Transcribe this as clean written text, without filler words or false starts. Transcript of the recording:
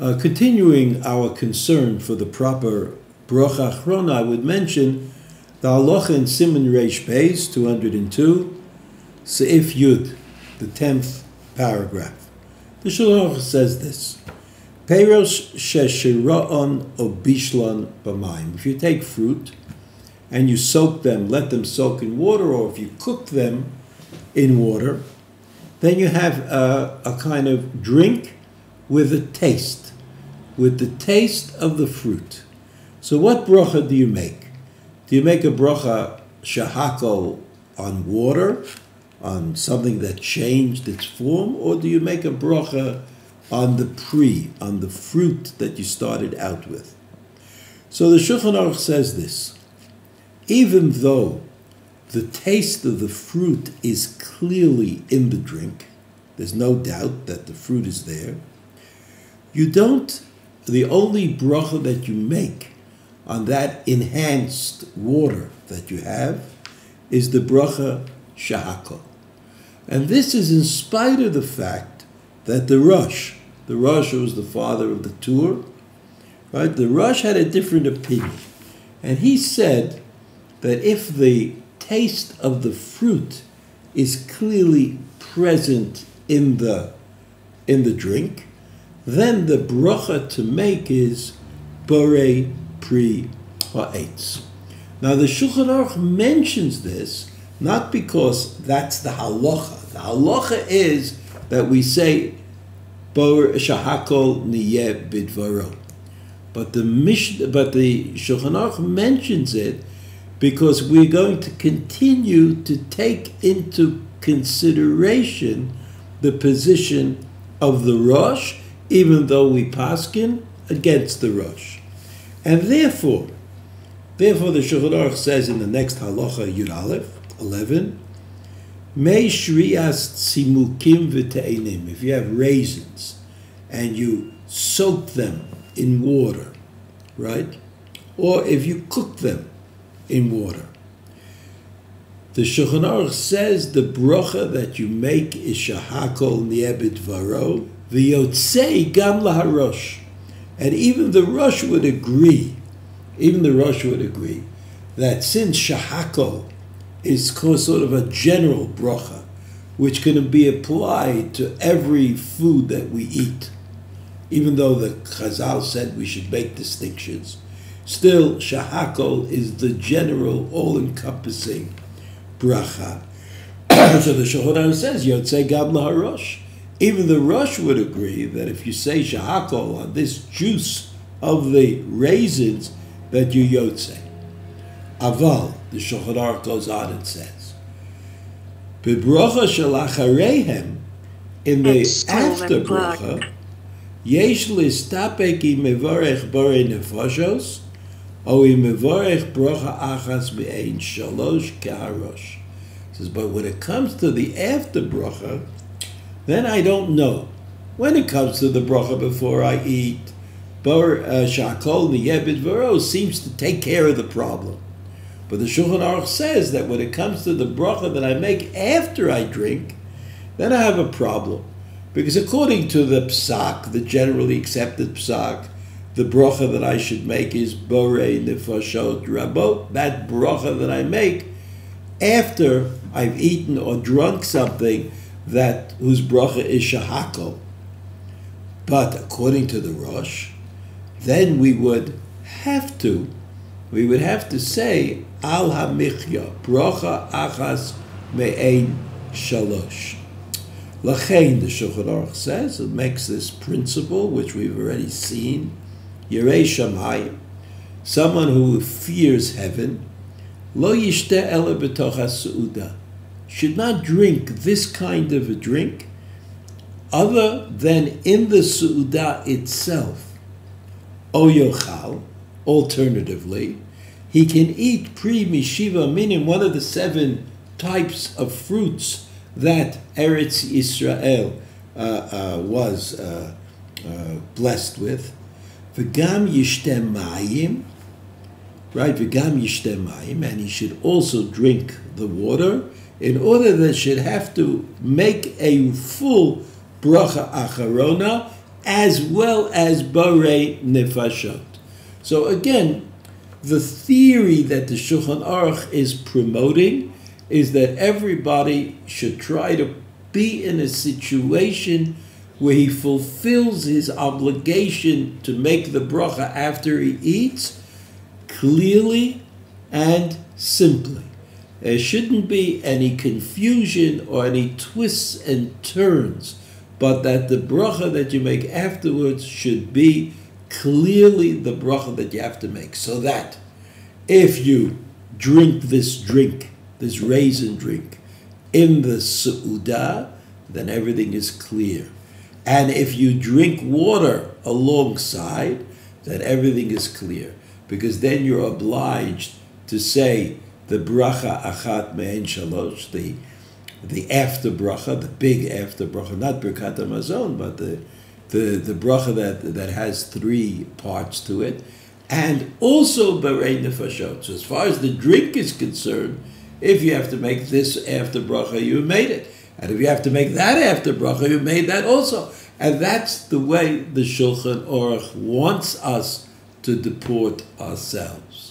Continuing our concern for the proper Bracha Achrona, I would mention the Halacha in Siman Reish Beis 202, Seif Yud, the 10th paragraph. The Shulchan Aruch says this: Peiros sheshira'on o bishlon b'mayim. If you take fruit and you soak them, let them soak in water, or if you cook them in water, then you have a kind of drink with a taste, with the taste of the fruit. So what bracha do you make? Do you make a bracha shahakol on water, on something that changed its form, or do you make a bracha on the fruit that you started out with? So the Shulchan Aruch says this: even though the taste of the fruit is clearly in the drink, there's no doubt that the fruit is there, the only bracha that you make on that enhanced water that you have is the bracha shahakol. And this is in spite of the fact that the Rosh who was the father of the Tur, right? The Rosh had a different opinion. And he said that if the taste of the fruit is clearly present in the drink, then the bracha to make is borei pri ha'etz. Now the Shulchan Aruch mentions this not because that's the halacha. The halacha is that we say bor shahakol niyeh bidvaro, but the Shulchan Aruch mentions it because we're going to continue to take into consideration the position of the Rosh, even though we paskin against the Rosh. And therefore the Shulchan Aruch says in the next halacha Yud Aleph 11, Mei shrias tzimukim v'te'enim. If you have raisins and you soak them in water, right? Or if you cook them in water, the Shulchan Aruch says the bracha that you make is shahakol niyeh bidvaro v'yotzei gam laharosh. And even the Rosh would agree, that since shahakol is sort of a general bracha, which can be applied to every food that we eat, even though the Chazal said we should make distinctions, still shahakol is the general, all-encompassing bracha. So the Shulchan Aruch says, yotzei gam laharosh. Even the Rosh would agree that if you say shahakol on this juice of the raisins, that you yotzei. Aval, the Shulchan Aruch goes on and says, B'bracha shel achareihem, in the after bracha, yesh listapek im mevorech borei nefashos, or im mevorech bracha achas be'ein shalosh keharosh. Says, but when it comes to the after bracha, then I don't know. When it comes to the bracha before I eat, shakol niyeh bidvaro seems to take care of the problem. But the Shulchan Aruch says that when it comes to the bracha that I make after I drink, then I have a problem. Because according to the psak, the generally accepted psak, the bracha that I should make is borei nefashot rabot, that bracha that I make after I've eaten or drunk something whose bracha is shahakol. But according to the Rosh, then we would have to say al hamichya bracha achas me'ein shalosh. Lachein, the Shulchan Aruch says, it makes this principle, which we've already seen, Yirei Shamayim, someone who fears heaven, lo yishteh ela b'toch ha'su'uda, should not drink this kind of a drink other than in the su'udah itself. O yochal, alternatively, he can eat pri mishiva, meaning one of the 7 types of fruits that Eretz Yisrael was blessed with. V'gam yishteh mayim, right? V'gam yishteh mayim, and he should also drink the water, in order that should have to make a full Bracha Achrona as well as Barei Nefashot. So again, the theory that the Shulchan Aruch is promoting is that everybody should try to be in a situation where he fulfills his obligation to make the bracha after he eats clearly and simply. There shouldn't be any confusion or any twists and turns, but that the bracha that you make afterwards should be clearly the bracha that you have to make. So that if you drink, this raisin drink, in the Su'udah, then everything is clear. And if you drink water alongside, then everything is clear. Because then you're obliged to say the Bracha Achat Me'en Shalosh, the after bracha, the big after bracha, not Birkat HaMazon, but the bracha that has three parts to it, and also Barei Nefashot. So as far as the drink is concerned, if you have to make this after bracha, you made it. And if you have to make that after bracha, you made that also. And that's the way the Shulchan Aruch wants us to deport ourselves.